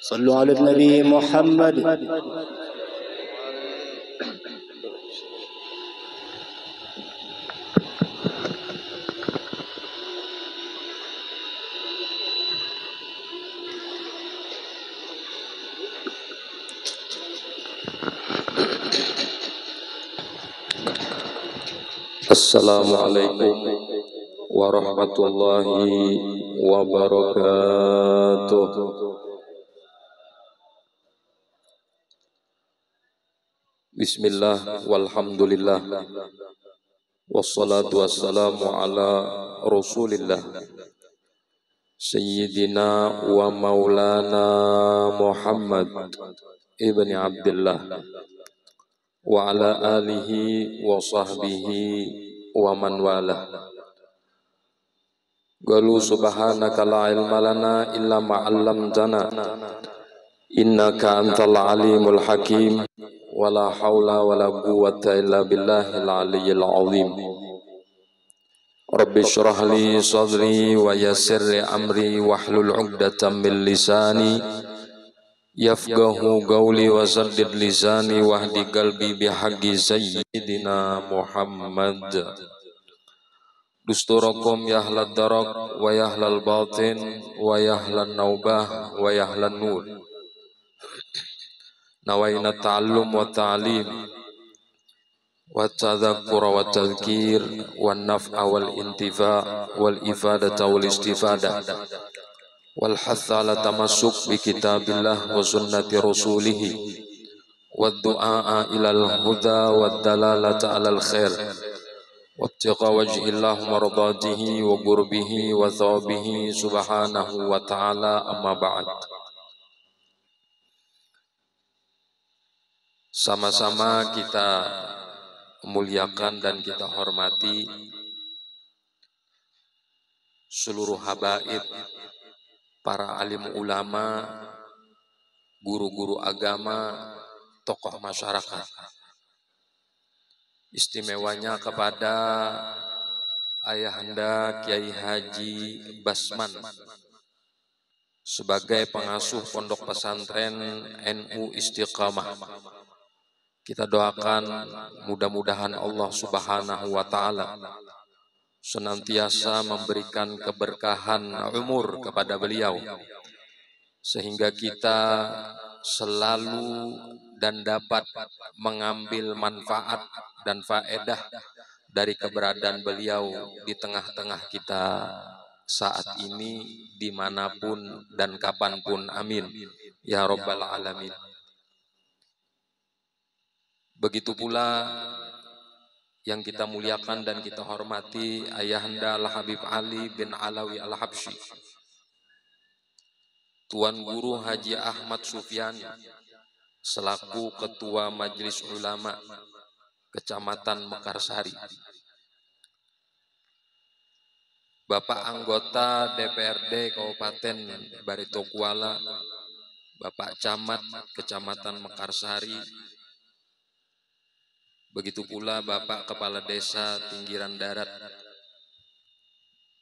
صلوا على النبي محمد. Assalamualaikum warahmatullahi wabarakatuh. Bismillah walhamdulillah wassalatu wassalamu ala rasulillah Sayyidina wa maulana Muhammad ibni Abdullah wa ala alihi wa sahbihi wa man walah. Qalu subhanaka la ilma lana illa ma 'allamtana innaka antal alimul hakim wa la haula wa la quwwata illa billahil aliyyil azim. Rabbi shrah li sadri wa yassir li amri wahlul 'uqdatam min lisani yafqahu qawli wa saddid lisani wahdi qalbi bihaqqi sayyidina Muhammad. Dusturakum ya ahlad darak wa ya ahlal batin wa ya ahlan naubah wa ya ahlan nur. Nawaina ta'allum wa ta'lim wa tadhakkura wa tadhkir wa naf'a wal intifa' wal ifadata wal istifada wal hatha ala tamassuk bi kitabillah wa sunnati rasulih wa du'a ilal huda wa dalalata alal khair wa ibtigha wajhillah mardatihi wa qurbihi wa thawabihi subhanahu wa ta'ala, amma ba'd. Sama-sama kita muliakan dan kita hormati seluruh habaib, para alim ulama, guru-guru agama, tokoh masyarakat. Istimewanya kepada Ayahanda Kiai Haji Basman sebagai pengasuh pondok pesantren NU Istiqamah. Kita doakan mudah-mudahan Allah Subhanahu wa Ta'ala senantiasa memberikan keberkahan umur kepada beliau, sehingga kita selalu dan dapat mengambil manfaat dan faedah dari keberadaan beliau di tengah-tengah kita saat ini, dimanapun dan kapanpun. Amin ya Rabbal Alamin. Begitu pula yang kita muliakan dan kita hormati Ayahanda Al-Habib Ali bin Alawi Al-Habsyi, Tuan Guru Haji Ahmad Sufyan selaku Ketua Majelis Ulama Kecamatan Mekarsari, Bapak Anggota DPRD Kabupaten Barito Kuala, Bapak Camat Kecamatan Mekarsari, begitu pula Bapak Kepala Desa Pinggiran Darat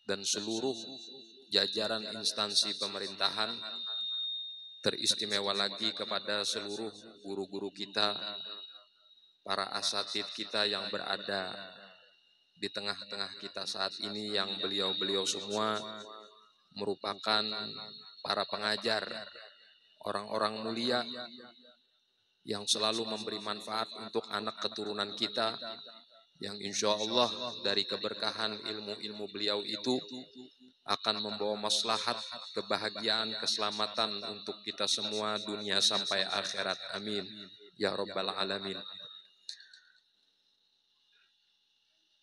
dan seluruh jajaran instansi pemerintahan, teristimewa lagi kepada seluruh guru-guru kita, para asatidz kita yang berada di tengah-tengah kita saat ini, yang beliau-beliau semua merupakan para pengajar, orang-orang mulia yang selalu memberi manfaat untuk anak keturunan kita, yang insya Allah dari keberkahan ilmu-ilmu beliau itu akan membawa maslahat, kebahagiaan, keselamatan untuk kita semua dunia sampai akhirat. Amin ya Rabbal Alamin.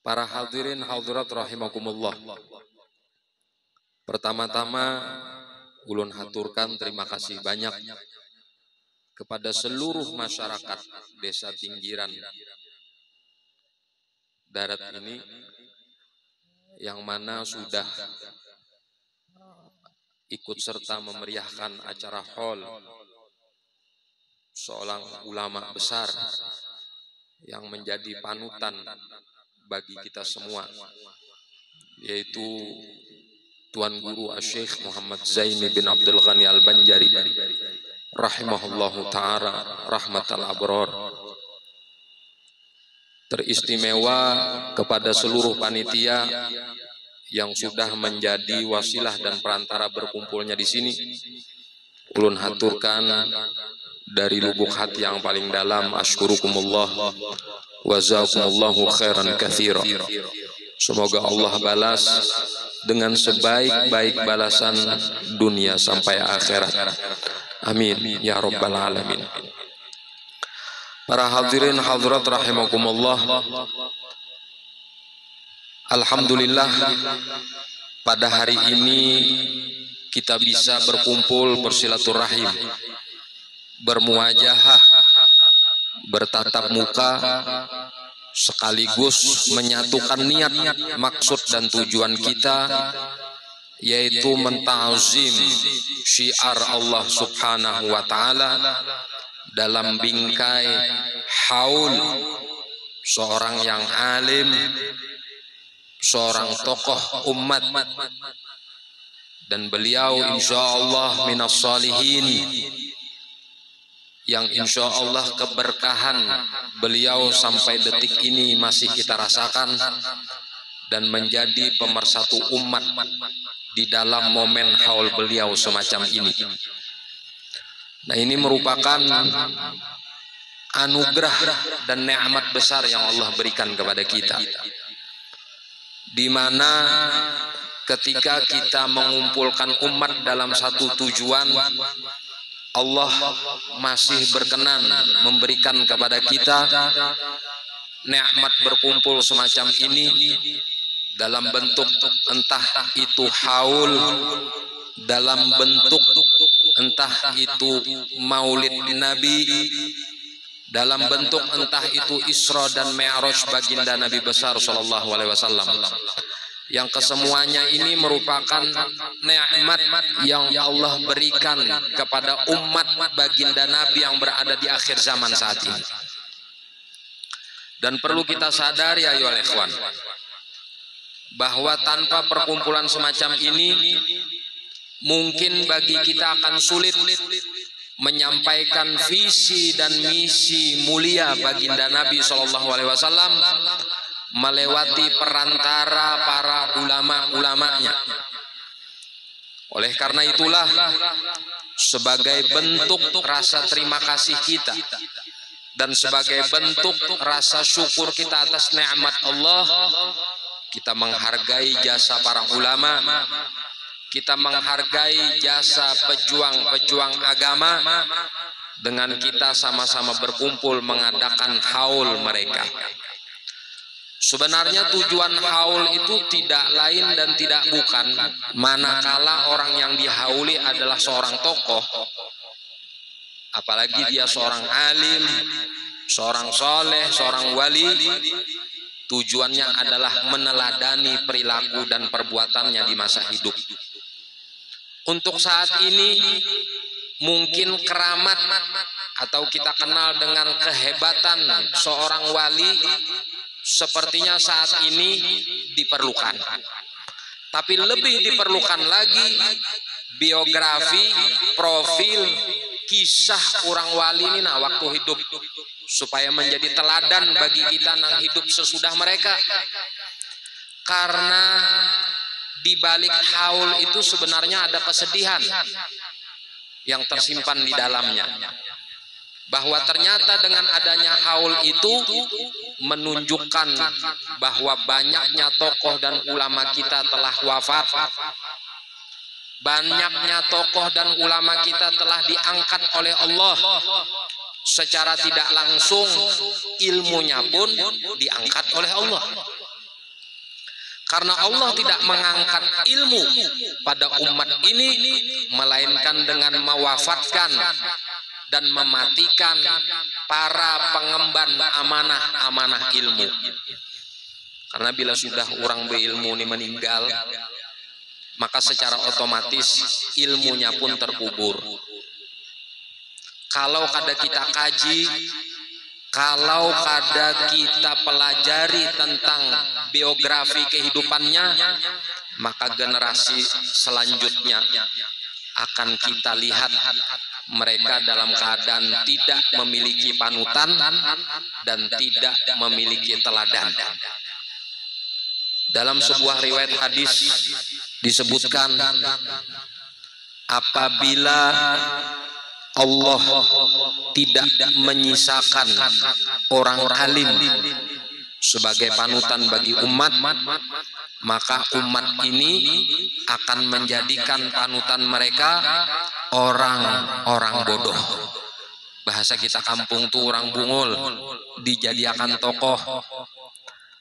Para hadirin hadirat rahimakumullah, pertama-tama ulun haturkan terima kasih banyak kepada seluruh masyarakat desa pinggiran darat ini, yang mana sudah ikut serta memeriahkan acara haul seorang ulama besar yang menjadi panutan bagi kita semua, yaitu Tuan Guru Syekh Muhammad Zaini bin Abdul Ghani Al-Banjari. rahimahullahu ta'ala rahmatal abror. Teristimewa kepada seluruh panitia yang sudah menjadi wasilah dan perantara berkumpulnya di sini. Ulun haturkan dari lubuk hati yang paling dalam, asykurukumullah wa jazakumullahu khairan katsira. Semoga Allah balas dengan sebaik-baik balasan dunia sampai akhirat. Amin ya rabbal alamin. Para hadirin hadirat rahimakumullah, alhamdulillah pada hari ini kita bisa berkumpul bersilaturahim, bermuajahah, bertatap muka, sekaligus menyatukan niat, maksud dan tujuan kita, yaitu menta'zim syiar Allah subhanahu wa ta'ala dalam bingkai haul seorang yang alim, seorang tokoh umat, dan beliau insyaallah minas salihin, yang insyaallah keberkahan beliau sampai detik ini masih kita rasakan dan menjadi pemersatu umat di dalam momen haul beliau semacam ini. Nah, ini merupakan anugerah dan nikmat besar yang Allah berikan kepada kita, di mana ketika kita mengumpulkan umat dalam satu tujuan, Allah masih berkenan memberikan kepada kita nikmat berkumpul semacam ini dalam bentuk entah itu haul, dalam bentuk entah itu maulid Nabi, dalam bentuk entah itu Isra dan Mi'raj baginda Nabi besar sallallahu alaihi wasallam, yang kesemuanya ini merupakan nikmat yang Allah berikan kepada umat baginda Nabi yang berada di akhir zaman saat ini. Dan perlu kita sadari ayolah ikhwan, bahwa tanpa perkumpulan semacam ini mungkin bagi kita akan sulit menyampaikan visi dan misi mulia baginda Nabi SAW melewati perantara para ulama-ulamanya. Oleh karena itulah, sebagai bentuk rasa terima kasih kita dan sebagai bentuk rasa syukur kita atas nikmat Allah, kita menghargai jasa para ulama, kita menghargai jasa pejuang-pejuang agama, dengan kita sama-sama berkumpul mengadakan haul mereka. Sebenarnya tujuan haul itu tidak lain dan tidak bukan manakala orang yang dihauli adalah seorang tokoh, apalagi dia seorang alim, seorang soleh, seorang wali, tujuannya adalah meneladani perilaku dan perbuatannya di masa hidup. Untuk saat ini mungkin keramat atau kita kenal dengan kehebatan seorang wali sepertinya saat ini diperlukan. Tapi lebih diperlukan lagi biografi, profil, kisah orang wali ini nah waktu hidup, supaya menjadi teladan bagi kita nang hidup sesudah mereka. Karena di balik haul itu sebenarnya ada kesedihan yang tersimpan di dalamnya, bahwa ternyata dengan adanya haul itu menunjukkan bahwa banyaknya tokoh dan ulama kita telah wafat, banyaknya tokoh dan ulama kita telah diangkat oleh Allah secara tidak langsung, ilmunya pun diangkat oleh Allah. Karena Allah tidak mengangkat ilmu pada umat ini, melainkan dengan mewafatkan dan mematikan para pengemban amanah-amanah ilmu. Karena bila sudah orang berilmu ini meninggal, maka secara otomatis ilmunya pun terkubur. Kalau kada kita kaji, kalau kada kita pelajari tentang biografi kehidupannya, maka generasi selanjutnya akan kita lihat mereka dalam keadaan tidak memiliki panutan dan tidak memiliki teladan. Dalam sebuah riwayat hadis disebutkan, apabila Allah tidak menyisakan orang alim sebagai panutan bagi umat, maka umat ini akan menjadikan panutan mereka orang-orang bodoh. Bahasa kita kampung tuh orang bungul, dijadikan tokoh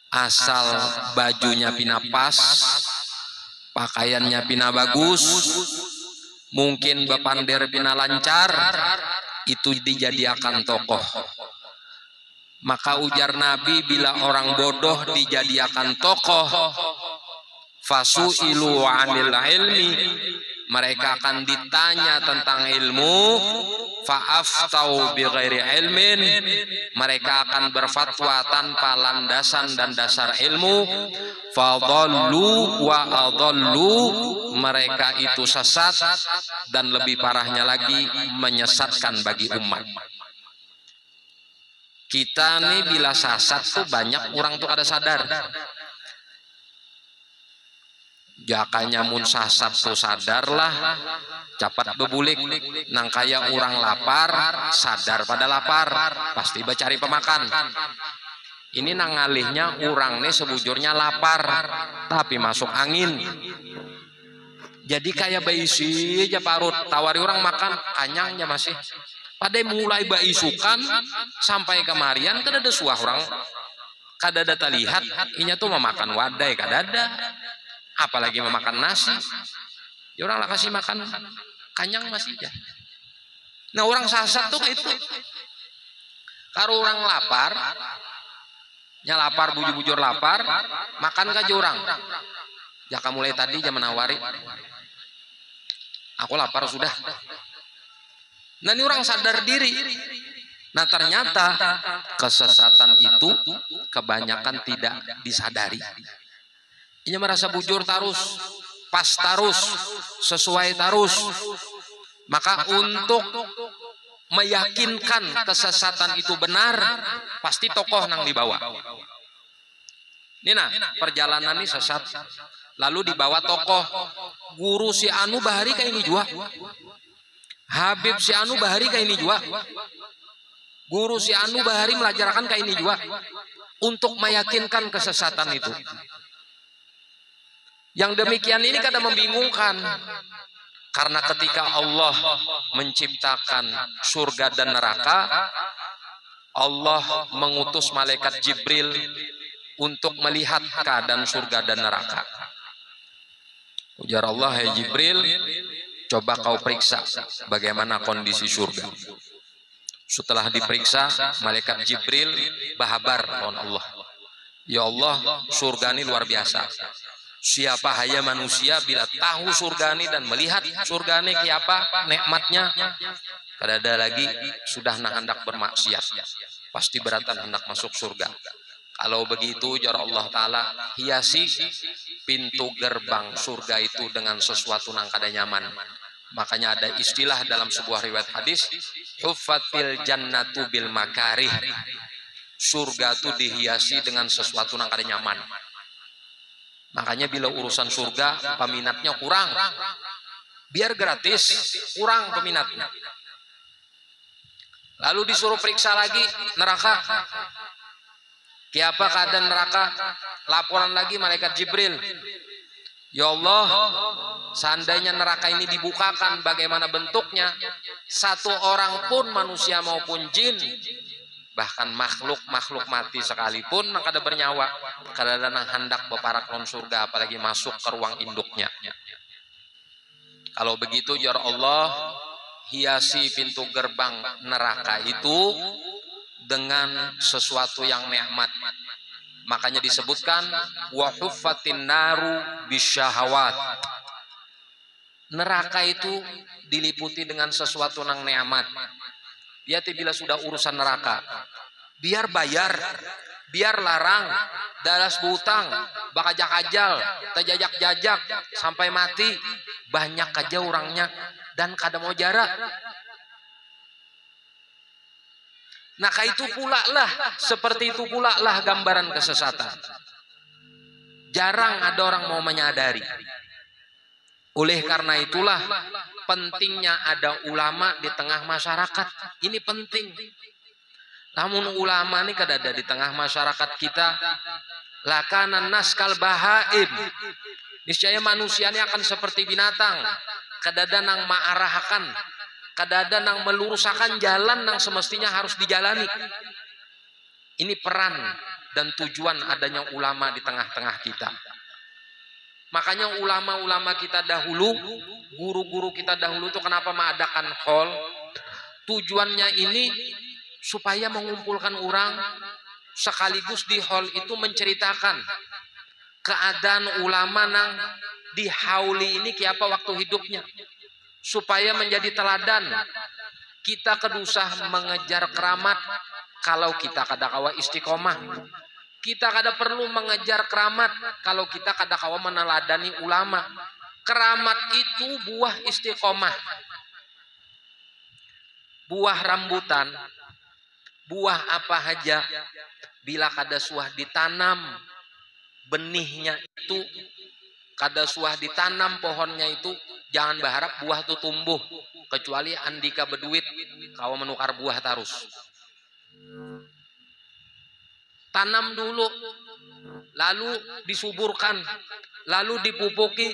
asal bajunya pina pas, pakaiannya pina bagus, mungkin bepander pina lancar, itu dijadikan tokoh. Maka ujar Nabi, bila orang bodoh dijadikan tokoh, fasu'ilu 'anil ilmi, mereka akan ditanya tentang ilmu, fa'aftau bighairi ilmin, mereka akan berfatwa tanpa landasan dan dasar ilmu, fadhallu wa adhallu, mereka itu sesat dan lebih parahnya lagi menyesatkan bagi umat. Kita nih bila sasat tuh banyak orang tuh kada sadar. Jakanya mun sasat tuh sadarlah, cepat bebulik. Nang kaya orang lapar, sadar pada lapar, pasti becari pemakan. Ini nang ngalihnya orang nih sebujurnya lapar, tapi masuk angin. Jadi kayak baisi aja parut, tawari orang makan, kanyangnya masih. Pada mulai baisukan sampai kemarian kada ada suah orang, kada ada terlihat inya tuh memakan wadai, kada ada, apalagi memakan nasi. Ya orang lah kasih makan kanyang masih ya. Nah orang sasat tuh itu, kalau orang lapar, nya lapar bujur-bujur lapar, makan kaje orang. Jaka mulai tadi jam menawari, aku lapar sudah. Nah ini orang sadar diri. Nah ternyata kesesatan itu kebanyakan tidak disadari. Ini merasa bujur tarus, pas tarus, sesuai tarus. Maka untuk meyakinkan kesesatan itu benar, pasti tokoh nang dibawa. Ini nah perjalanan ini sesat, lalu dibawa tokoh. Guru si anu bahari kayak ini juga, Habib si anu bahari kayak ini juga, guru si anu bahari melajarkan kayak ini juga, untuk meyakinkan kesesatan itu. Yang demikian ini kadang membingungkan, karena ketika Allah menciptakan surga dan neraka, Allah mengutus malaikat Jibril untuk melihat keadaan surga dan neraka. Ujar Allah, hai Jibril, coba kau periksa bagaimana kondisi surga. Setelah diperiksa, malaikat Jibril bahabar lawan Allah. Ya Allah, surga ini luar biasa. Siapa haya manusia bila tahu surga ini dan melihat surga ini kayak apa nikmatnya, kada ada lagi sudah hendak bermaksiat, pasti beratan hendak masuk surga. Kalau begitu, jar Allah Ta'ala, hiasi pintu gerbang surga itu dengan sesuatu yang kada nyaman. Makanya ada istilah dalam sebuah riwayat hadis, huffatil jannatu bil makarih. Surga itu dihiasi dengan sesuatu yang kada nyaman. Makanya bila urusan surga peminatnya kurang, biar gratis, kurang peminatnya. Lalu disuruh periksa lagi neraka. Kiapa keadaan neraka? Laporan lagi malaikat Jibril. Ya Allah, seandainya neraka ini dibukakan, bagaimana bentuknya? Satu orang pun, manusia maupun jin, bahkan makhluk mati sekalipun yang kada bernyawa, kada ada hendak beparak non surga, apalagi masuk ke ruang induknya. Kalau begitu, ya Allah, hiasi pintu gerbang neraka itu dengan sesuatu yang nikmat. Makanya disebutkan wa huffatin naru bisyahawat. Neraka itu diliputi dengan sesuatu yang nikmat. Dia bila sudah urusan neraka, biar bayar, biar larang, dalas butang, bakajak ajal, terjajak-jajak sampai mati, banyak aja orangnya dan kada mau jarak. Nah, itu pula lah, seperti itu pula lah gambaran kesesatan. Jarang ada orang mau menyadari. Oleh karena itulah pentingnya ada ulama di tengah masyarakat. Ini penting. Namun ulama ini kada ada di tengah masyarakat kita. Lakanan naskal bahaim. Niscaya manusia ini akan seperti binatang. Kada ada nang maarahakan. Kada ada nang melurusakan jalan nang semestinya harus dijalani. Ini peran dan tujuan adanya ulama di tengah-tengah kita. Makanya ulama-ulama kita dahulu, guru-guru kita dahulu itu kenapa mengadakan hall? Tujuannya ini supaya mengumpulkan orang, sekaligus di hall itu menceritakan keadaan ulama nang di hauli ini kiapa waktu hidupnya, supaya menjadi teladan. Kita kedusah mengejar keramat kalau kita kada kawa istiqomah. Kita kada perlu mengejar keramat kalau kita kada kawa meneladani ulama. Keramat itu buah istiqomah. Buah rambutan, buah apa saja, bila kada suah ditanam benihnya itu, kada suah ditanam pohonnya itu, jangan berharap buah itu tumbuh. Kecuali andika berduit, kawa menukar buah tarus. Tanam dulu, lalu disuburkan, lalu dipupuki,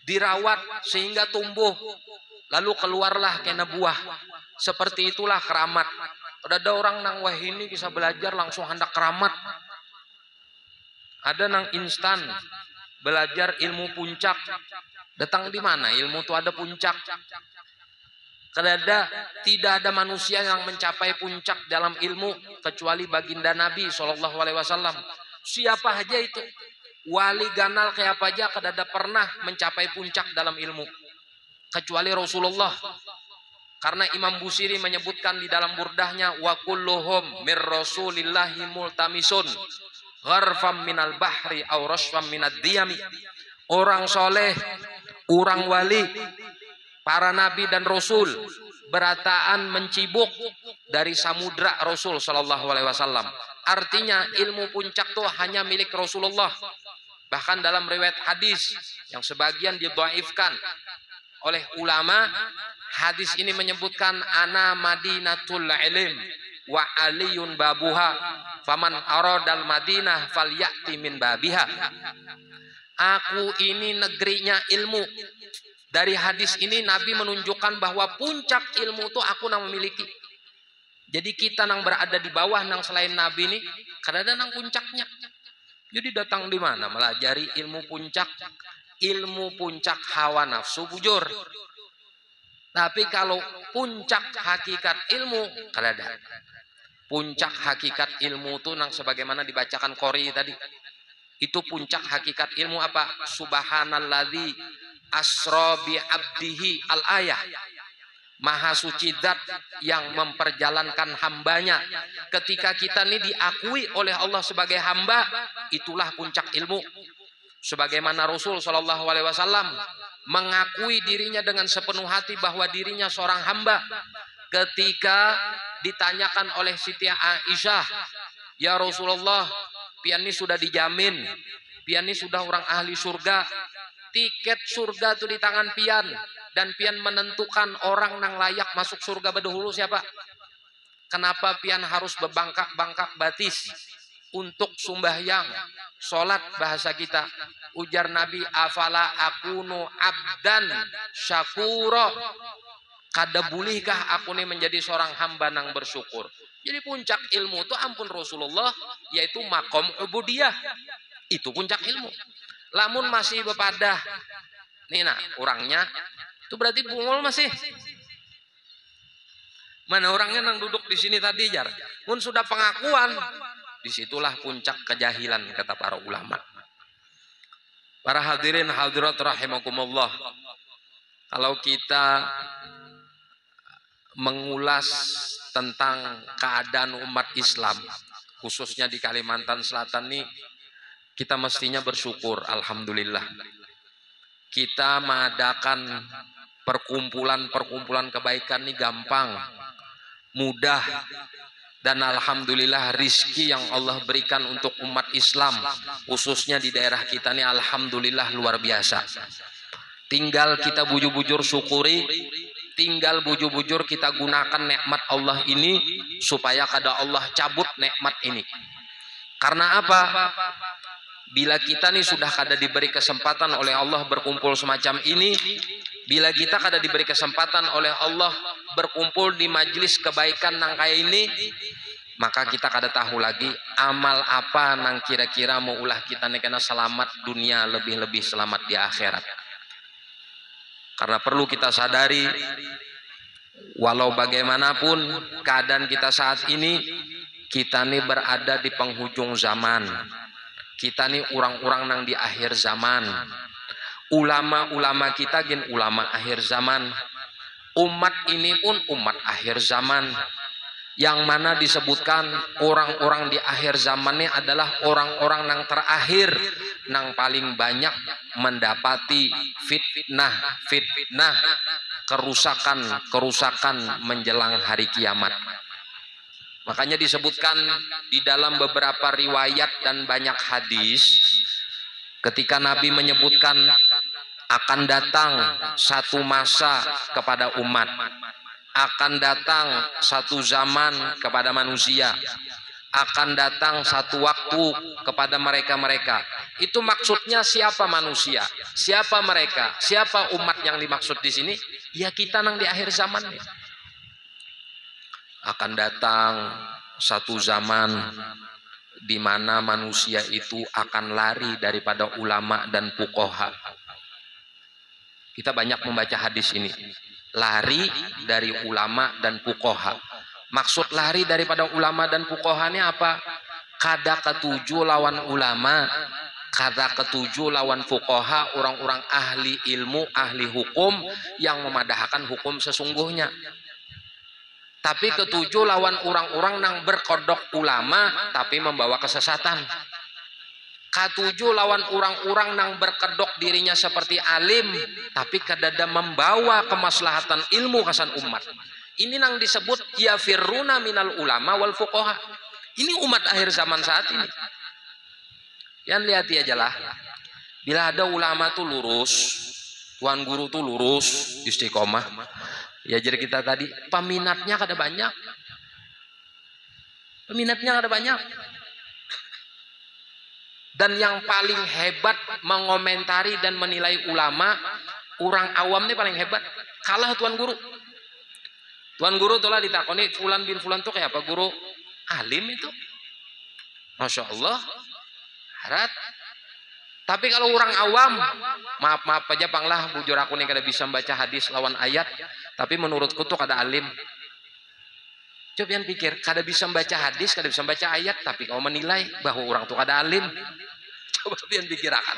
dirawat sehingga tumbuh, lalu keluarlah kena buah. Seperti itulah keramat. Ada orang nang wah ini bisa belajar langsung hendak keramat. Ada nang instan belajar ilmu puncak. Datang di mana ilmu itu ada puncak? Tidak ada manusia yang mencapai puncak dalam ilmu kecuali baginda Nabi SAW. Siapa aja itu, wali ganal kayak apa aja, kada pernah mencapai puncak dalam ilmu kecuali Rasulullah. Karena Imam Busiri menyebutkan di dalam burdahnya, wa kulluhum mir rasulillahi multamisun gharfam minal bahri aw rashfam minad diyami. Orang soleh, orang wali, para nabi dan rasul berataan mencibuk dari samudra Rasul sallallahu alaihi wasallam. Artinya ilmu puncak itu hanya milik Rasulullah. Bahkan dalam riwayat hadis yang sebagian didhaifkan oleh ulama, hadis ini menyebutkan ana madinatul ilm wa aliyun babuha faman aradal madinah falyati min babiha. Aku ini negerinya ilmu. Dari hadis ini Nabi menunjukkan bahwa puncak ilmu itu aku nang memiliki. Jadi kita nang berada di bawah nang selain Nabi ini kadang nang puncaknya. Jadi datang di mana melajari ilmu puncak? Ilmu puncak hawa nafsu bujur. Tapi kalau puncak hakikat ilmu kadang. Puncak hakikat ilmu itu nang sebagaimana dibacakan Qori tadi. Itu puncak hakikat ilmu apa? Subhanalladzi asra bi abdihi al-ayah. Maha suci zat yang memperjalankan hambanya. Ketika kita ini diakui oleh Allah sebagai hamba, itulah puncak ilmu. Sebagaimana Rasul SAW mengakui dirinya dengan sepenuh hati bahwa dirinya seorang hamba. Ketika ditanyakan oleh Siti Aisyah, ya Rasulullah, pian ini sudah dijamin, pian ini sudah orang ahli surga, tiket surga itu di tangan pian, dan pian menentukan orang yang layak masuk surga berdahulu siapa? Kenapa pian harus berbangkak-bangkak batis untuk sembahyang, sholat bahasa kita? Ujar Nabi, afala akunu abdan syakura. Kada bolehkah aku ini menjadi seorang hamba nang bersyukur? Jadi puncak ilmu itu ampun Rasulullah, yaitu makom ubudiyah. Itu puncak ilmu. Lamun masih bepadah, nih nah orangnya, itu berarti bungul masih. Mana orangnya nang duduk di sini tadi jar? Mun sudah pengakuan, disitulah puncak kejahilan kata para ulama. Para hadirin hadirat rahimakumullah. Kalau kita mengulas tentang keadaan umat Islam, khususnya di Kalimantan Selatan ini, kita mestinya bersyukur, alhamdulillah. Kita mengadakan perkumpulan kebaikan ini gampang, mudah, dan alhamdulillah rizki yang Allah berikan untuk umat Islam khususnya di daerah kita ini alhamdulillah luar biasa. Tinggal kita bujur-bujur syukuri, tinggal bujur-bujur kita gunakan nikmat Allah ini supaya kada Allah cabut nikmat ini. Karena apa? Bila kita nih sudah kada diberi kesempatan oleh Allah berkumpul semacam ini, bila kita kada diberi kesempatan oleh Allah berkumpul di majelis kebaikan nang kayak ini, maka kita kada tahu lagi amal apa nang kira-kira mau ulah kita nih kena selamat dunia, lebih-lebih selamat di akhirat. Karena perlu kita sadari, walau bagaimanapun keadaan kita saat ini, kita nih berada di penghujung zaman. Kita nih orang-orang nang di akhir zaman. Ulama-ulama kita gen ulama akhir zaman. Umat ini pun umat akhir zaman. Yang mana disebutkan orang-orang di akhir zaman ini adalah orang-orang nang terakhir, nang paling banyak mendapati fitnah, kerusakan menjelang hari kiamat. Makanya disebutkan di dalam beberapa riwayat dan banyak hadis, ketika Nabi menyebutkan akan datang satu masa kepada umat, akan datang satu zaman kepada manusia, akan datang satu waktu kepada mereka-mereka. Itu maksudnya siapa manusia? Siapa mereka? Siapa umat yang dimaksud di sini? Ya kita nang di akhir zaman. Akan datang satu zaman di mana manusia itu akan lari daripada ulama dan fuqaha. Kita banyak membaca hadis ini. Lari dari ulama dan fuqaha. Maksud lari daripada ulama dan fuqaha ini apa? Kada ketujuh lawan ulama, kada ketujuh lawan fuqaha, orang-orang ahli ilmu, ahli hukum yang memadahkan hukum sesungguhnya. Tapi ketujuh lawan orang-orang nang berkodok ulama tapi membawa kesesatan. Ketujuh lawan orang-orang nang berkedok dirinya seperti alim tapi kadada membawa kemaslahatan ilmu kasan umat. Ini nang disebut yafirruna minal ulama wal fuqaha. Ini umat akhir zaman saat ini. Yang lihat aja lah. Bila ada ulama tuh lurus, tuan guru tuh lurus, istiqomah. Ya jadi kita tadi peminatnya kada banyak. Peminatnya kada banyak. Dan yang paling hebat mengomentari dan menilai ulama, orang awam ini paling hebat. Kalah tuan guru. Tuan guru telah ditakoni fulan bin fulan tuh kayak apa guru? Alim itu. Masya Allah. Harat. Tapi kalau orang awam, maaf aja panglah bujur aku nih kada bisa membaca hadis lawan ayat, tapi menurutku tuh kada alim. Coba yang pikir, kada bisa membaca hadis, kada bisa membaca ayat, tapi kau menilai bahwa orang tuh kada alim. Coba yang pikirkan.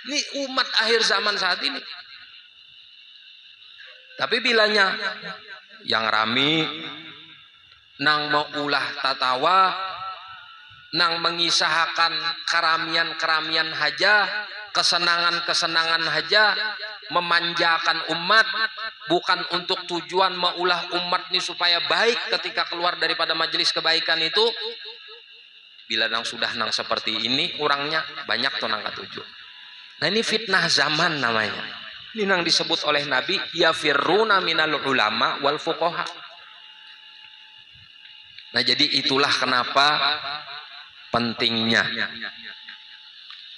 Ini umat akhir zaman saat ini. Tapi bilanya yang rami, nang mau ulah tatawa, nang mengisahkan keramian-keramian haja, kesenangan-kesenangan haja, memanjakan umat, bukan untuk tujuan maulah umat ini supaya baik ketika keluar daripada majelis kebaikan itu. Bila nang sudah nang seperti ini, orangnya banyak tuh nang ketujuh. Nah ini fitnah zaman namanya. Ini nang disebut oleh Nabi, yafirruna minal ulama wal fuqaha. Nah jadi itulah kenapa pentingnya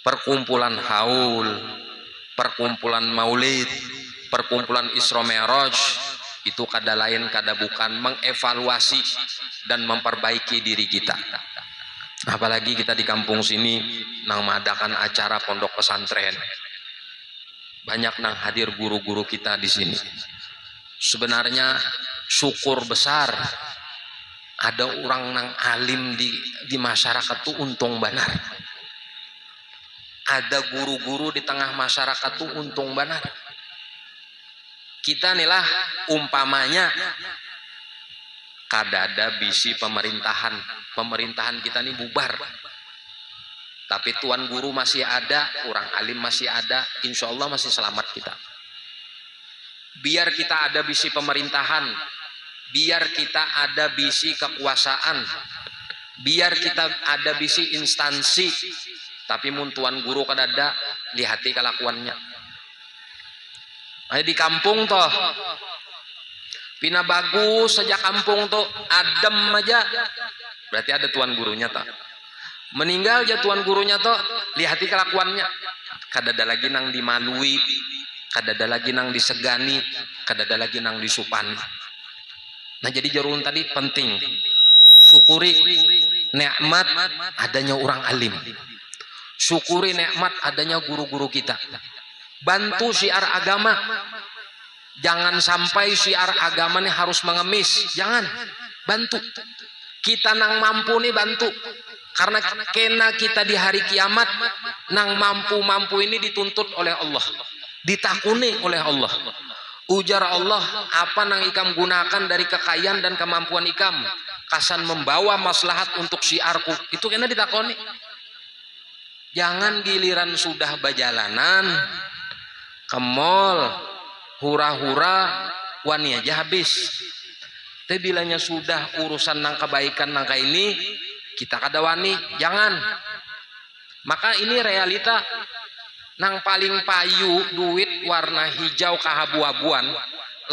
perkumpulan haul, perkumpulan maulid, perkumpulan Isra Mi'raj itu kada lain kada bukan mengevaluasi dan memperbaiki diri kita. Apalagi kita di kampung sini nang mengadakan acara pondok pesantren. Banyak nang hadir guru-guru kita di sini. Sebenarnya syukur besar ada orang nang alim di masyarakat tuh untung benar. Ada guru-guru di tengah masyarakat tuh untung benar. Kita inilah umpamanya kada ada bisi pemerintahan kita ini bubar. Tapi tuan guru masih ada, orang alim masih ada, insya Allah masih selamat kita. biar kita ada bisi pemerintahan, biar kita ada bisi kekuasaan, biar kita ada bisi instansi, tapi mun tuan guru kadada lihati kelakuannya. Di kampung toh pina bagus saja, kampung tuh adem aja, berarti ada tuan gurunya toh. Meninggal aja tuan gurunya toh, lihati kelakuannya, kadada lagi nang dimalui, kadada lagi nang disegani, kadada lagi nang disupani. Nah jadi jarun tadi penting, syukuri nikmat adanya orang alim, syukuri nikmat adanya guru-guru kita, bantu syiar agama. Jangan sampai syiar agama ini harus mengemis, jangan, bantu. Kita nang mampu nih bantu, karena kena kita di hari kiamat nang mampu-mampu ini dituntut oleh Allah, ditakuni oleh Allah. Ujar Allah, apa nang ikam gunakan dari kekayaan dan kemampuan ikam kasan membawa maslahat untuk syiarku, itu kena ditakoni. Jangan giliran sudah berjalanan ke mall hura-hura wani aja habis. Tapi bilanya sudah urusan nang kebaikan nangka ini kita kada wani, jangan. Maka ini realita, nang paling payu duit warna hijau keabu-abuan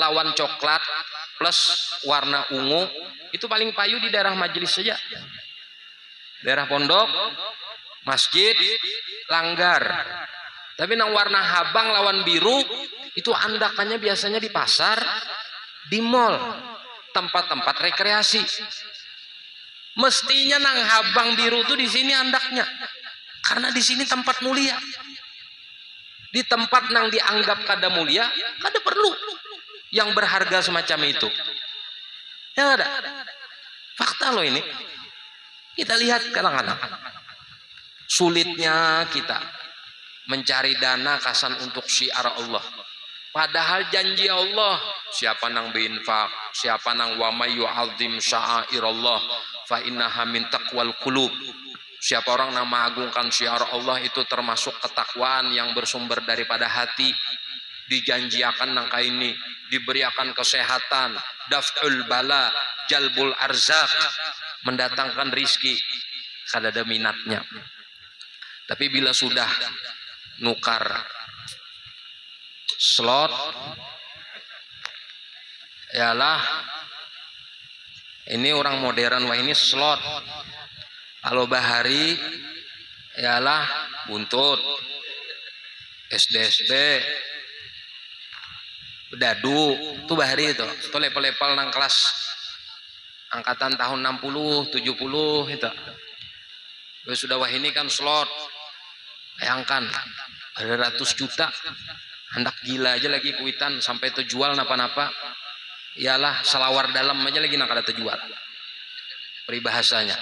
lawan coklat plus warna ungu, itu paling payu di daerah majelis saja, daerah pondok, masjid, langgar. Tapi nang warna habang lawan biru itu andakannya biasanya di pasar, di mall, tempat-tempat rekreasi. Mestinya nang habang biru tuh di sini andaknya, karena di sini tempat mulia. Di tempat nang dianggap kada mulia, kada perlu yang berharga semacam itu. Ya ada. Fakta loh ini. Kita lihat kadang-kadang sulitnya kita mencari dana kasan untuk syiar Allah. Padahal janji Allah, siapa nang berinfak, siapa nang wa may yu'azzim sya'airallah fa innaha min taqwal qulub. Siapa orang nang mengagungkan syiar Allah itu termasuk ketakwaan yang bersumber daripada hati. Dijanjiakan nangka ini, diberiakan kesehatan, daf'ul bala, jalbul arzak, mendatangkan rizki, kada ada minatnya. Tapi bila sudah nukar slot, yalah ini orang modern, wah ini slot. Kalau bahari yalah buntut, SD dadu tuh bahari itu lepel-lepel nang kelas angkatan tahun 60 70 itu. Sudah wah ini kan slot, bayangkan ada ratus juta, hendak gila aja lagi kuitan sampai terjual napa-napa. Iyalah selawar dalam aja lagi nak ada terjual. Peribahasanya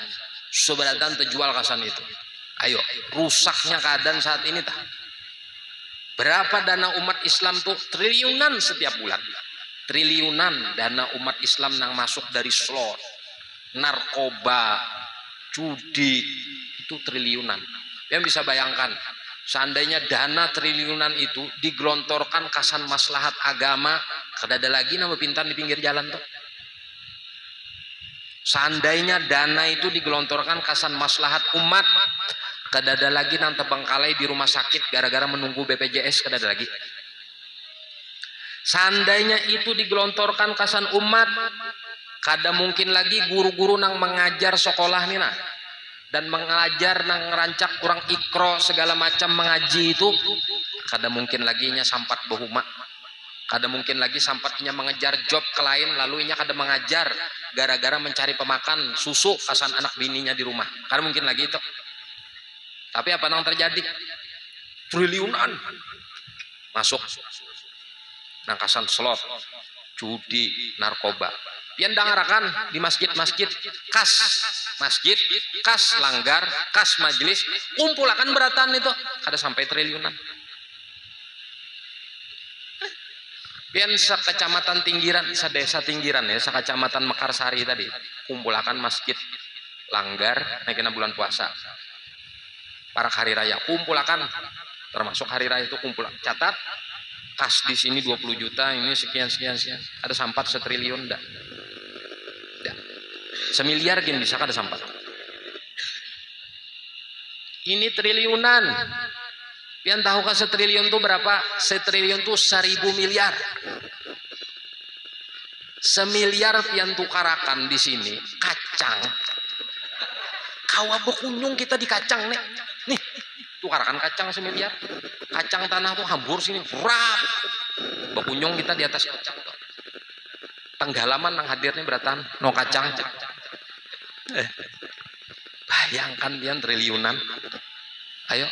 seberatan terjual kasan itu. Ayo, rusaknya keadaan saat ini tah. Berapa dana umat Islam tuh? Triliunan setiap bulan. Triliunan dana umat Islam yang masuk dari slot, narkoba, judi, itu triliunan. Yang bisa bayangkan, seandainya dana triliunan itu digelontorkan kasan maslahat agama, kada ada lagi nama pintar di pinggir jalan tuh. Seandainya dana itu digelontorkan kasan maslahat umat, kada ada lagi nang terbengkalai di rumah sakit gara-gara menunggu BPJS, kada ada lagi. Seandainya itu digelontorkan kasan umat, kada mungkin lagi guru-guru nang mengajar sekolah nih nah, dan mengajar nang ngerancak orang ikro segala macam mengaji itu, kada mungkin lagi nya sampat behuma, kada mungkin lagi sampatnya mengejar job ke lain, lalu nya kada mengajar gara-gara mencari pemakan susu kasan anak bininya di rumah, kada mungkin lagi itu. Tapi apa yang terjadi? Triliunan masuk nangkasan slot, judi, narkoba. Pian dangarakan di masjid-masjid, kas masjid, kas langgar, kas majelis, kumpulakan beratan itu, kada sampai triliunan. Pian sekecamatan Tinggiran, sedesa Tinggiran ya, sekecamatan Mekarsari tadi, kumpulakan masjid, langgar, naiknya bulan puasa. Para hari raya kumpulakan, termasuk hari raya itu kumpul. Catat Kas di sini 20 juta, ini sekian. Ada sampat 1 triliun enggak? Enggak. 1 miliar gini bisa ada sampat. Ini triliunan. Pian tahu kan 1 triliun itu berapa? 1 triliun itu 1000 miliar. 1 miliar pian tukarakan di sini kacang. Kawa bekunyung kita di kacang nih. Nih, tukarakan kacang 1 miliar. Kacang tanah tuh hambur sini, rap. Bekunyung kita di atas kacang tuh. Tenggalaman yang hadirnya beratan no kacang. Bayangkan pian triliunan. Ayo.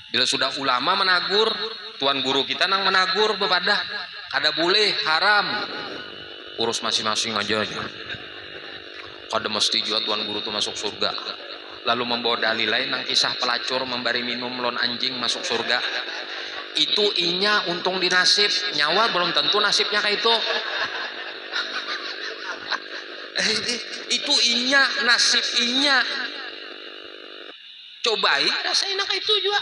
Bila sudah ulama menagur, tuan guru kita nang menagur bepadah, kada boleh, haram. Urus masing-masing aja. Kada mesti juga tuan guru tuh masuk surga. Lalu membawa dalil lain nang kisah pelacur memberi minum lon anjing masuk surga. Itu inya untung di nasib, nyawa belum tentu nasibnya kayak itu. Itu inya, nasib inya. Cobain rasain kayak itu juga.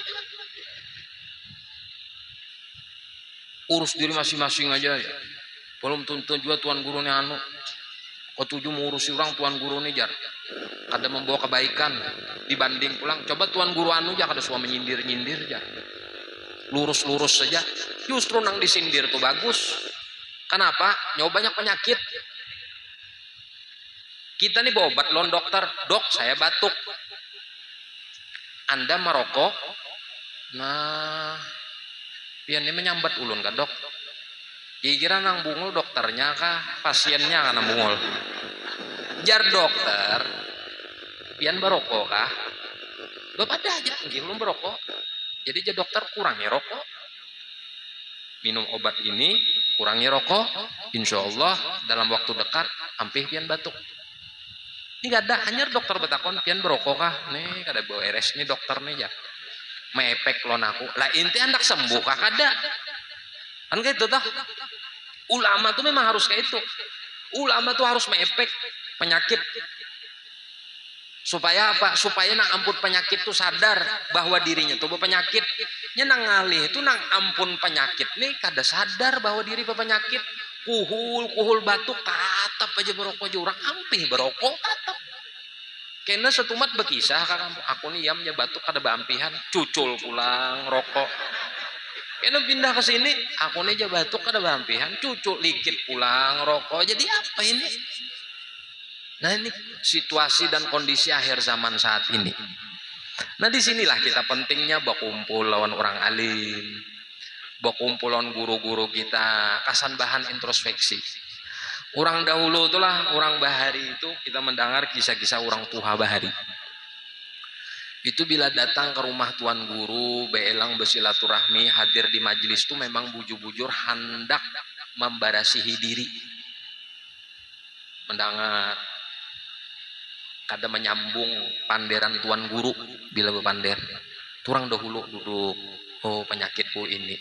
Urus diri masing-masing aja ya. Belum tentu juga tuan guru nih anu. Ketujuh mengurusi orang tuan guru nih jar. Kada membawa kebaikan dibanding pulang. Coba tuan guru anu aja kada suami nyindir-nyindir jar. Lurus-lurus saja. Justru nang disindir tuh bagus. Kenapa? Nyawa banyak penyakit. Kita nih bawa obat lon dokter. Dok, saya batuk. Anda merokok. Nah, piannya menyambat ulun kan dok. Kira nang bungul dokternya kah pasiennya kan bungul. Jar dokter, pian berokok kah? Bapak ada aja, belum berokok. Jadi jar dokter kurangi rokok. Minum obat ini, kurangi rokok. Insya Allah dalam waktu dekat hampir pian batuk. Ini gak ada, hanya dokter betakon pian berokok kah? Nih kada beres nih dokter nih ya. Mepek lon aku. Lah inti andak sembuh kah kada? Kan kayak itu toh. Ulama tuh memang harus kayak itu. Ulama tuh harus mepek penyakit. Supaya apa? Supaya nang ampun penyakit tuh sadar bahwa dirinya tuh berpenyakit. Nya nang ngalih itu nang ampun penyakit nih kada sadar bahwa diri berpenyakit. Kuhul batuk tatap aja berokok aja orang ampih berokok tatap. Kena setumat berkisah kan aku nih yamnya batuk kada bampihan cucul pulang rokok. Kena pindah ke sini aku nih aja batuk kada bampihan cucul likit pulang rokok. Jadi apa ini? Nah ini situasi dan kondisi akhir zaman saat ini. Nah disinilah kita pentingnya berkumpul lawan orang alim, berkumpul lawan guru-guru kita, kasan bahan introspeksi. Orang dahulu itulah orang bahari itu kita mendengar kisah-kisah orang tua bahari. Itu bila datang ke rumah tuan guru, beelang bersilaturahmi, hadir di majelis itu memang bujur-bujur hendak membarasihi diri. Mendengar kada menyambung panderan tuan guru bila berpander. Turang dahulu duduk. Oh penyakitku ini.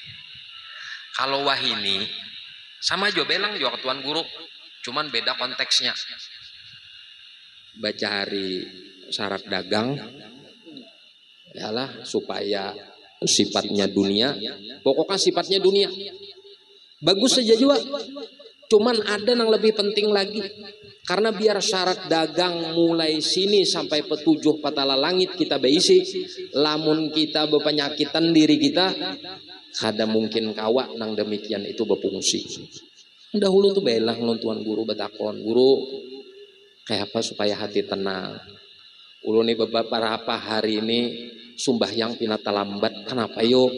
Kalau wahini sama juga belang juga ke tuan guru. Cuman beda konteksnya. Baca hari syarat dagang. Yalah supaya sifatnya dunia. Pokoknya sifatnya dunia. Bagus saja juga. Cuman ada yang lebih penting lagi. Karena biar syarat dagang mulai sini sampai petujuh patala langit kita beisi, lamun kita berpenyakitan diri kita, kada mungkin kawa nang demikian itu berfungsi. Dahulu tuh belang non tuan guru betakon, guru kayak apa supaya hati tenang. Ulun nih beberapa hari ini sumbahyang pinata lambat, kenapa yuk?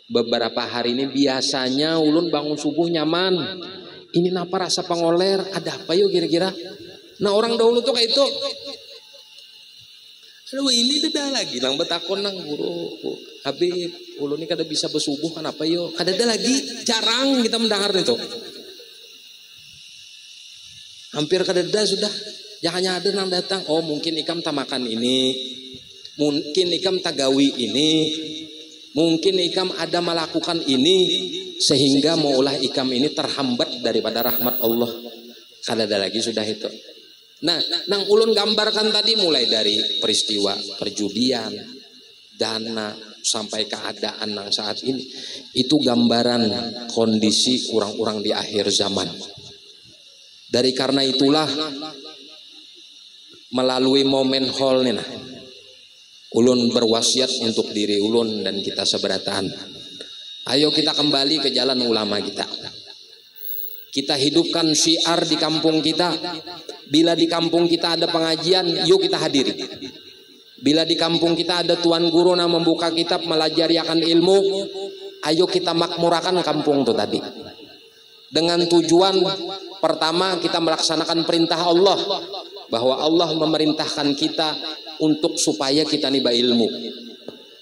Beberapa hari ini biasanya ulun bangun subuh nyaman. Ini napa rasa pengoler? Ada apa yuk kira-kira? Nah orang dahulu tuh kayak itu. Aduh ini udah lagi nang betakon nang guru. Habib, ulun ini kada bisa bersubuh kenapa yuk? Kada ada lagi, jarang kita mendengar itu. Hampir kada ada sudah. Jangan ada nang datang. Oh mungkin ikam tamakan ini, mungkin ikam tagawi ini, mungkin ikam ada melakukan ini. Sehingga maulah ikam ini terhambat daripada rahmat Allah. Kada ada lagi sudah itu. Nah, nang ulun gambarkan tadi mulai dari peristiwa perjudian, dana, sampai keadaan yang saat ini, itu gambaran kondisi orang-orang di akhir zaman. Dari karena itulah melalui momen haul ini, ulun berwasiat untuk diri ulun dan kita seberataan. Ayo kita kembali ke jalan ulama kita. Kita hidupkan syiar di kampung kita. Bila di kampung kita ada pengajian, yuk kita hadiri. Bila di kampung kita ada tuan guru yang membuka kitab melajari akan ilmu, ayo kita makmurakan kampung itu tadi. Dengan tujuan pertama, kita melaksanakan perintah Allah, bahwa Allah memerintahkan kita untuk supaya kita niba ilmu.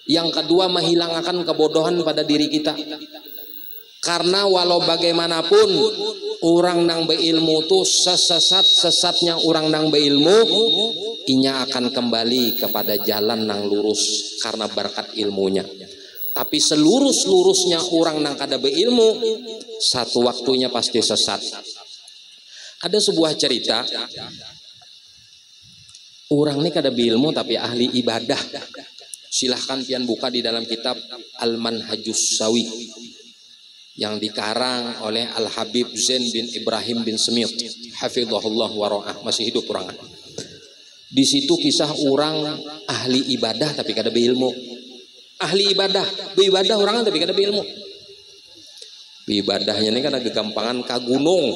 Yang kedua, menghilangkan kebodohan pada diri kita. Karena walau bagaimanapun orang nang beilmu itu sesat-sesatnya orang nang beilmu, inya akan kembali kepada jalan nang lurus karena berkat ilmunya. Tapi selurus-lurusnya orang nang kada beilmu, satu waktunya pasti sesat. Ada sebuah cerita, orang ini kada beilmu tapi ahli ibadah. Silahkan pian buka di dalam kitab Al-Manhajus Sawi yang dikarang oleh Al-Habib Zain bin Ibrahim bin Semit, hafizahullah wa ra'ah, masih hidup orang. Di situ kisah orang ahli ibadah tapi kada beilmu. Ahli ibadah, beribadah orang tapi kada beilmu. Ibadahnya ini kan kegampangan ka gunung.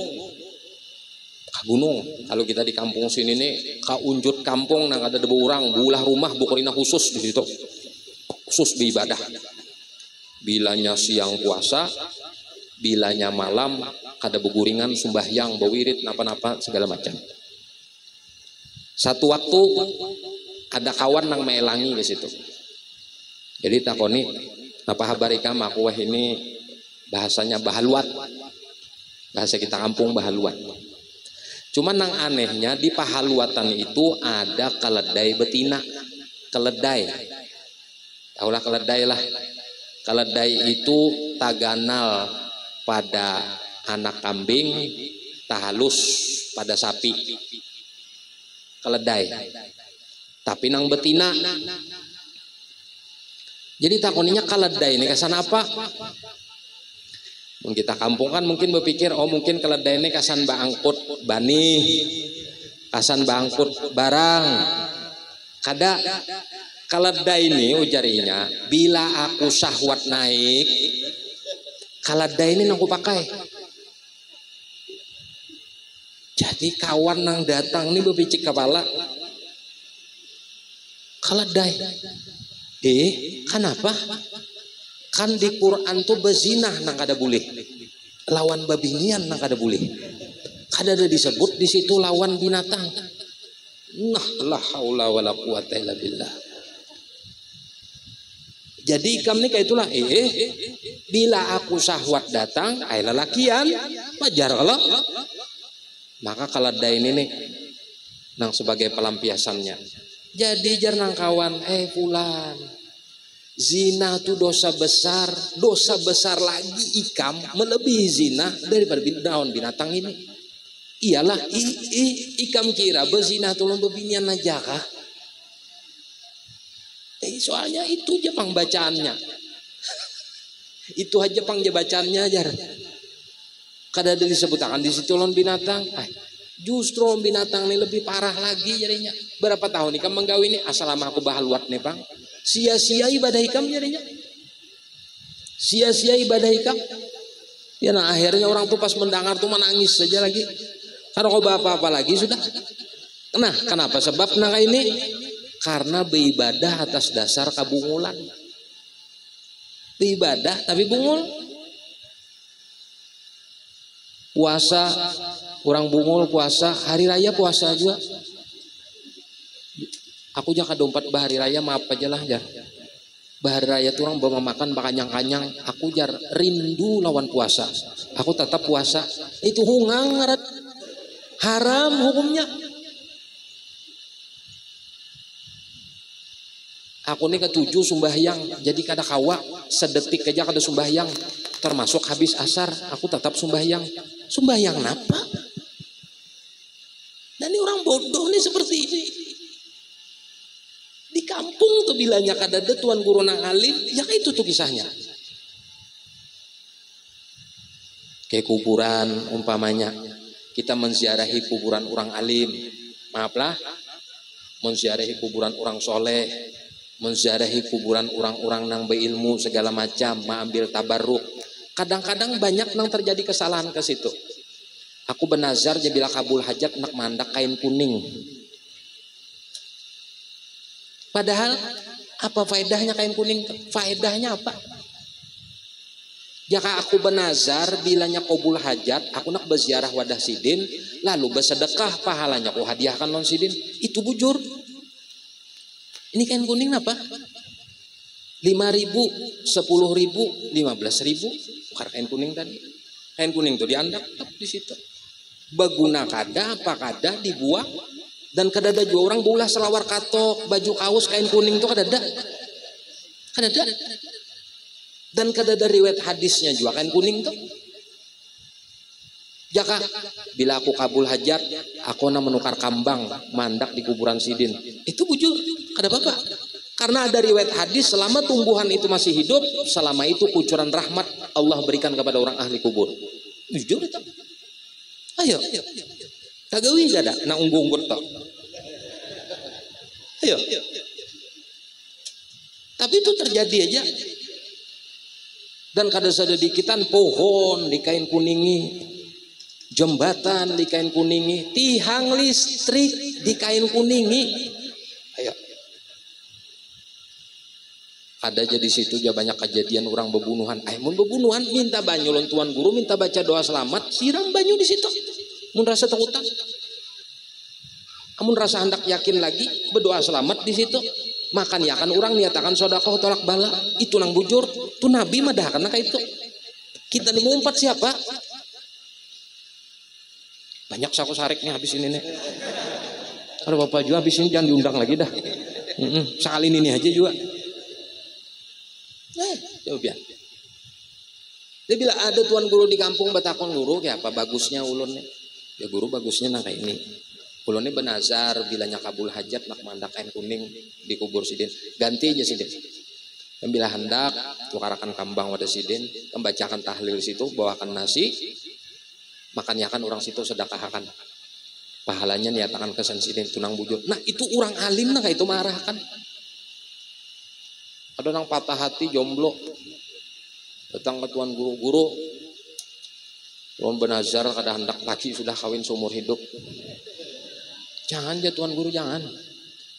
Ka gunung. Kalau kita di kampung sini nih, ka unjut kampung nang ada debu orang, bulah rumah bukurina khusus di situ. Khusus beribadah. Bilanya siang puasa, bilanya malam kada beguringan, sembahyang, bewirid, napa-napa segala macam. Satu waktu ada kawan nang meelangi di situ. Jadi takoni, apa kabar ikam? Aku wah ini bahasanya bahaluat. Bahasa kita kampung bahaluat. Cuman nang anehnya di pahaluatan itu ada keledai betina. Keledai. Taulah keledai lah. Keledai itu taganal pada anak kambing, tahalus pada sapi. Keledai. Tapi nang betina. Jadi takoninya keledai ini kesan apa? Mungkin kita kampung kan mungkin berpikir, oh mungkin keledai ini kesan bangkut bani, kesan bangkut barang. Kada. Keledai ini ujarinya, bila aku syahwat naik, keledai ini nang aku pakai. Jadi kawan nang datang ini berpicik kepala, keledai. Kenapa? Kan di Quran tuh bezinah nang kada boleh, lawan babinian nang kada boleh. Kada ada disebut di situ lawan binatang. Nah, la haula wala quwata illa billah. Jadi ikam ni kayak itulah, bila aku syahwat datang, ay lalakian, wajar kalau. Maka keledai ini nih, nang sebagai pelampiasannya. Jadi jarang kawan, fulan, zina itu dosa besar lagi ikam melebihi zina daripada binatang ini. Iyalah, ikam kira berzina itu lomba binian aja kah? Soalnya itu aja pang bacaannya. Itu aja pang bacaannya aja. Kada ada disebutkan di situ lon binatang. Justru binatang ini lebih parah lagi jadinya. Berapa tahun ikam menggawi ini asal lama aku bahaluat nih bang. Sia-sia ibadah ikam jadinya. Sia-sia ibadah ikam. Ya nah akhirnya orang tuh pas mendengar tuh menangis saja lagi. Karena kau apa-apa lagi sudah. Nah kenapa sebab nah ini? Karena beribadah atas dasar kabungulan. Beribadah tapi bungul. Puasa, orang bungul puasa, hari raya puasa juga. Aku jangan dompat bahari raya, maaf aja lah jar. Bahari raya tuh orang bawa makan bakanyang-kanyang. Aku jar rindu lawan puasa. Aku tetap puasa. Itu hungang, haram hukumnya. Aku nih ketujuh sembahyang, jadi kada kawa sedetik aja kada sembahyang, termasuk habis asar, aku tetap sembahyang. Sembahyang apa? Dan ini orang bodoh nih seperti ini. Di kampung tuh bilanya kadada tuan guru nang alim, ya kayak itu tuh kisahnya. Kayak kuburan umpamanya, kita menziarahi kuburan orang alim, maaflah, menziarahi kuburan orang soleh, menziarahi kuburan orang-orang nang beilmu segala macam, mengambil tabarruk. Kadang-kadang banyak nang terjadi kesalahan ke situ. Aku benazar je bila kabul hajat nak mandak kain kuning. Padahal apa faedahnya kain kuning? Faedahnya apa? Jika aku benazar bilanya kabul hajat, aku nak berziarah wadah sidin, lalu bersedekah pahalanya aku hadiahkan non sidin, itu bujur. Ini kain kuning apa? 5.000, 10.000, 15.000, bukan kain kuning tadi. Kain kuning tuh diandak di situ. Baguna kada apa kada dibuang, dan kadada juga orang bulah selawar katok, baju kaos kain kuning tuh kadada. Kadada. Dan kadada riwayat hadisnya juga kain kuning tuh. Jaka bila aku kabul hajat, aku na menukar kambang mandak di kuburan sidin. Itu bujur, kada apa-apa. Karena ada riwayat hadis selama tumbuhan itu masih hidup, selama itu kucuran rahmat Allah berikan kepada orang ahli kubur. Jujur itu. Ayo. Kagawi gada na unggung tok. Ayo. Tapi itu terjadi aja. Dan kada sededikitan pohon di kain kuningi, jembatan di kain kuningi, tiang listrik di kain kuningi. Ayo. Ada aja di situ ya banyak kejadian orang bebunuhan. Mun bebunuhan minta banyu lon tuan guru, minta baca doa selamat, siram banyu di situ. Mun rasa takutan. Amun rasa hendak yakin lagi berdoa selamat di situ. Makan ya kan orang niatakan sedekah tolak bala, itu nang bujur. Tu nabi mah dah kana kayak itu. Kita nih ngumpat siapa? Banyak saku sariknya habis ini nih. Kalau bapak juga habis ini jangan diundang lagi dah. Sekali ini aja juga. Coba biar. Dia bila ada tuan guru di kampung batakon guru kayak apa bagusnya ulunnya? Ya guru bagusnya nang kayak ini. Ulunnya benazar bilanya kabul hajat nak mandak kain kuning di kubur sidin. Ganti aja sidin. Dan bila hendak tukarakan kambang wadah sidin, membacakan tahlil situ, bawakan nasi, makan yakan orang situ sedekahkan. Pahalanya niatakan kesan sidin tunang bujur. Nah itu orang alim nah itu marahkan. Ada orang patah hati jomblo datang ke tuan guru-guru, tuan benazar kada hendak laki sudah kawin seumur hidup. Jangan ya tuan guru jangan.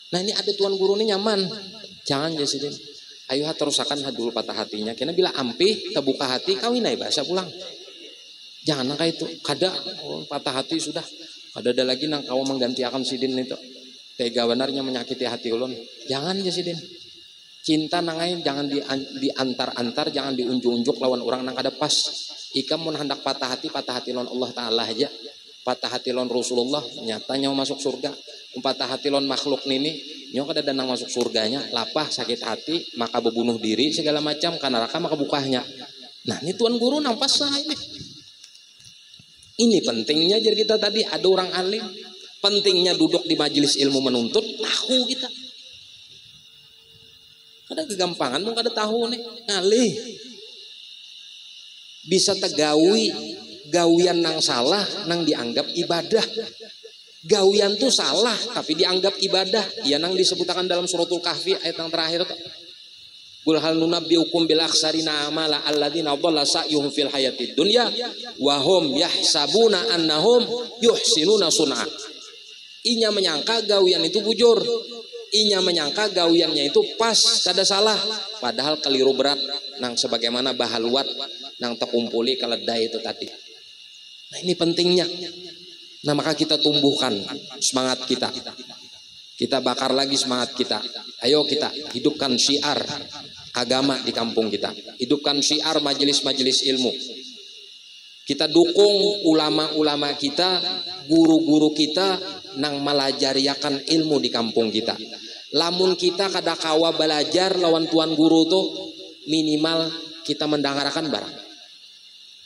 Nah ini ada tuan guru ini nyaman, jangan ya sidin. Ayo terusakan dulu patah hatinya. Karena bila ampih terbuka hati kawin aja bahasa pulang. Jangan nangka itu kada patah hati sudah. Kada ada lagi nang kau mengganti akan sidin itu. Tega benarnya menyakiti hati ulun. Jangan ya sidin. Cinta nangai jangan diantar-antar, jangan diunjuk-unjuk lawan orang nang kada pas. Ika mun hendak patah hati lawan Allah Ta'ala aja. Patah hati lawan Rasulullah nyatanya masuk surga. Patah hati lawan makhluk nini nyo kada danang masuk surganya, lapah sakit hati maka berbunuh diri segala macam karena neraka maka bukahnya. Nah ini tuan guru nampas lah ini. Ini pentingnya jadi kita tadi ada orang alim, pentingnya duduk di majelis ilmu menuntut, tahu kita. Ada kegampangan mau kada tahu nih ngalih. Bisa tegawi gawian nang salah nang dianggap ibadah. Gawian tuh salah tapi dianggap ibadah. Ya nang disebutkan dalam suratul kahfi ayat yang terakhir tuh. Qul hal nunabbiukum bil akhsarina amala alladzina dhalla sa'yuhum fil hayatid dunya wa hum yahsabuna annahum yuhsinuna sun'a. Inya menyangka gawian itu bujur. Inya menyangka gawiannya itu pas kada salah, padahal keliru berat nang sebagaimana bahaluat nang terkumpuli keledai itu tadi. Nah ini pentingnya. Nah maka kita tumbuhkan semangat kita. Kita bakar lagi semangat kita. Ayo kita hidupkan syiar agama di kampung kita. Hidupkan syiar majelis-majelis ilmu. Kita dukung ulama-ulama kita, guru-guru kita nang melajariakan ilmu di kampung kita. Lamun kita kada kawa belajar lawan tuan guru tuh minimal kita mendangarakan barang.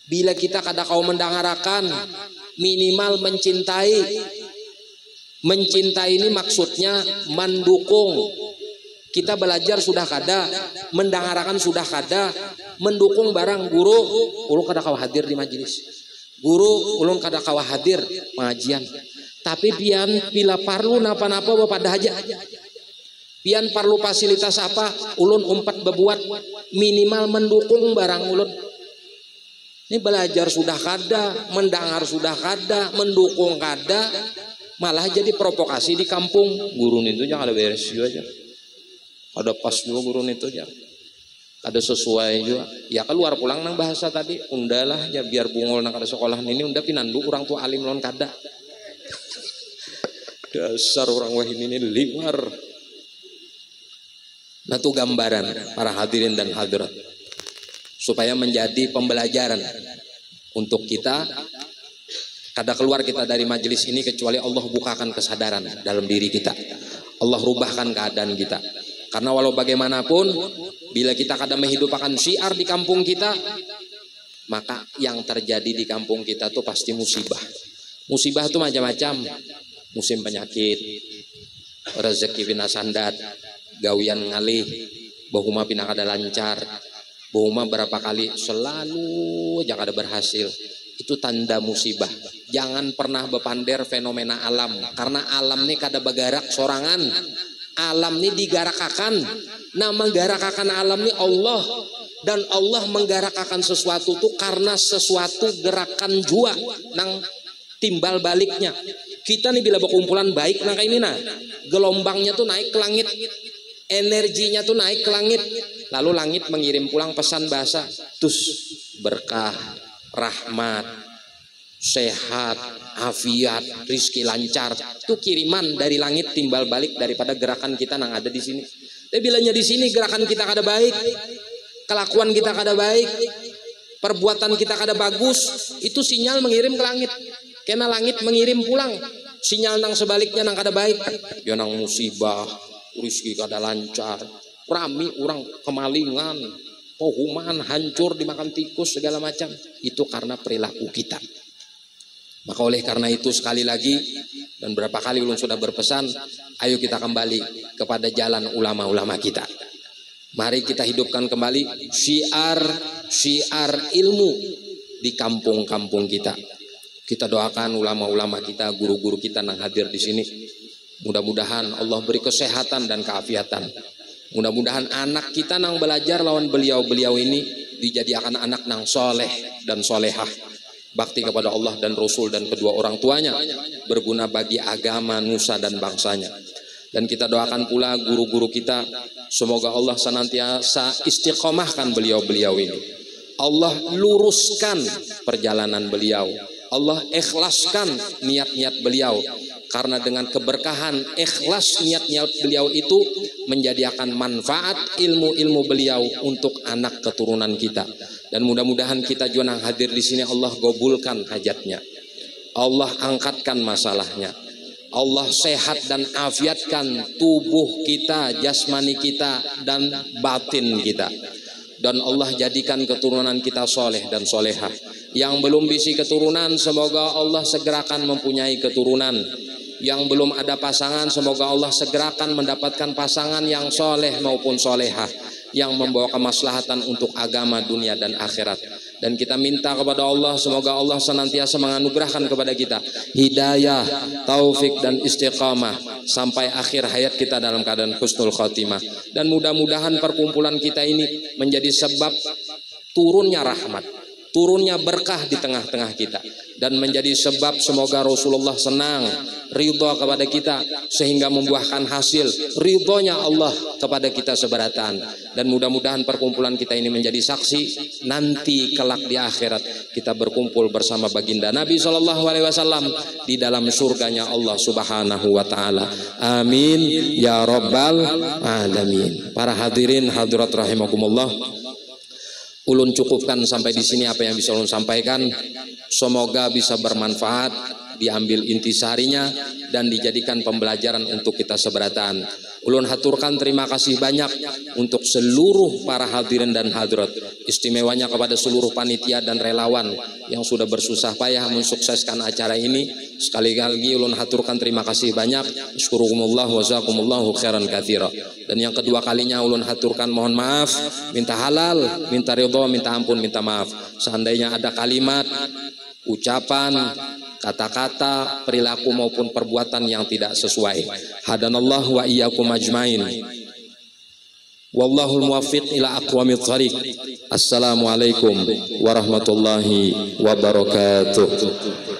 Bila kita kada kawa mendangarakan minimal mencintai. Mencintai ini maksudnya mendukung, Kita belajar sudah kada, mendengarkan sudah kada, mendukung barang guru, ulun kada kawa hadir di majelis. Guru ulun kada kawa hadir pengajian. Tapi pian bila parlu napa-napa bapada aja. Pian parlu fasilitas apa, ulun umpat bebuat, minimal mendukung barang ulun. Ini belajar sudah kada, mendengar sudah kada, mendukung kada, malah jadi provokasi di kampung. Guru itu jangan ada beres juga aja. Ada pas juga guru itu ya, ada sesuai juga. Ya keluar pulang nang bahasa tadi, undalah ya biar bungol nang kada sekolah ini unda pinandu orang tua alim lon kada. Dasar orang wah ini liwar. Nah itu gambaran para hadirin dan hadirat supaya menjadi pembelajaran untuk kita. Kada keluar kita dari majelis ini kecuali Allah bukakan kesadaran dalam diri kita. Allah rubahkan keadaan kita. Karena walau bagaimanapun, bila kita kadang menghidupkan syiar di kampung kita, maka yang terjadi di kampung kita tuh pasti musibah. Musibah tuh macam-macam. Musim penyakit, rezeki pina sandat, gawian ngalih, bahuma pina kada lancar, bahuma berapa kali selalu aja kada berhasil. Itu tanda musibah. Jangan pernah bepander fenomena alam, karena alam ini kada bergerak sorangan. Alam ini digarakakan. Nah menggarakakan alam ini Allah. Dan Allah menggarakakan sesuatu itu karena sesuatu gerakan jua nang timbal baliknya. Kita nih bila berkumpulan baik nang kayak ini nah, gelombangnya tuh naik ke langit, energinya tuh naik ke langit, lalu langit mengirim pulang pesan bahasa, tus berkah, rahmat, sehat, afiat, rizki lancar, itu kiriman dari langit timbal balik daripada gerakan kita nang ada di sini. Tapi bilanya di sini gerakan kita kada baik, kelakuan kita kada baik, perbuatan kita kada bagus, itu sinyal mengirim ke langit. Karena langit mengirim pulang sinyal nang sebaliknya nang kada baik. Ya nang musibah, rizki kada lancar, rami orang kemalingan, pohuman hancur dimakan tikus segala macam. Itu karena perilaku kita. Maka oleh karena itu sekali lagi dan berapa kali ulun sudah berpesan, ayo kita kembali kepada jalan ulama-ulama kita. Mari kita hidupkan kembali syiar ilmu di kampung-kampung kita. Kita doakan ulama-ulama kita, guru-guru kita yang hadir di sini. Mudah-mudahan Allah beri kesehatan dan keafiatan. Mudah-mudahan anak kita yang belajar lawan beliau-beliau ini dijadikan anak yang soleh dan solehah. Bakti kepada Allah dan Rasul dan kedua orang tuanya. Berguna bagi agama, nusa dan bangsanya. Dan kita doakan pula guru-guru kita. Semoga Allah senantiasa istiqomahkan beliau-beliau ini. Allah luruskan perjalanan beliau. Allah ikhlaskan niat-niat beliau. Karena dengan keberkahan ikhlas niat-niat beliau itu menjadikan manfaat ilmu-ilmu beliau untuk anak keturunan kita. Dan mudah-mudahan kita juga yang hadir di sini Allah gobulkan hajatnya. Allah angkatkan masalahnya. Allah sehat dan afiatkan tubuh kita, jasmani kita dan batin kita. Dan Allah jadikan keturunan kita soleh dan solehah. Yang belum bisi keturunan, semoga Allah segerakan mempunyai keturunan. Yang belum ada pasangan, semoga Allah segerakan mendapatkan pasangan yang soleh maupun solehah, yang membawa kemaslahatan untuk agama, dunia dan akhirat. Dan kita minta kepada Allah, semoga Allah senantiasa menganugerahkan kepada kita hidayah, taufik dan istiqamah sampai akhir hayat kita dalam keadaan husnul khotimah. Dan mudah-mudahan perkumpulan kita ini menjadi sebab turunnya rahmat, turunnya berkah di tengah-tengah kita, dan menjadi sebab semoga Rasulullah senang, ridho kepada kita, sehingga membuahkan hasil ridhonya Allah kepada kita seberatan. Dan mudah-mudahan perkumpulan kita ini menjadi saksi nanti kelak di akhirat kita berkumpul bersama baginda Nabi SAW di dalam surganya Allah Subhanahu wa Ta'ala. Amin ya rabbal alamin. Para hadirin hadirat rahimakumullah, ulun cukupkan sampai di sini apa yang bisa ulun sampaikan. Semoga bisa bermanfaat diambil intisarinya dan dijadikan pembelajaran untuk kita seberatan. Ulun haturkan terima kasih banyak untuk seluruh para hadirin dan hadirat, istimewanya kepada seluruh panitia dan relawan yang sudah bersusah payah mensukseskan acara ini. Sekali lagi ulun haturkan terima kasih banyak. Syukurumullah wa jazakumullahu khairan katsira. Dan yang kedua kalinya ulun haturkan mohon maaf, minta halal, minta ridho, minta ampun, minta maaf. Seandainya ada kalimat, ucapan, kata-kata, perilaku maupun perbuatan yang tidak sesuai. Hadanallah wa iyyakum ajmain. Wallahul muwaffiq ila aqwamit thariq. Assalamualaikum warahmatullahi wabarakatuh.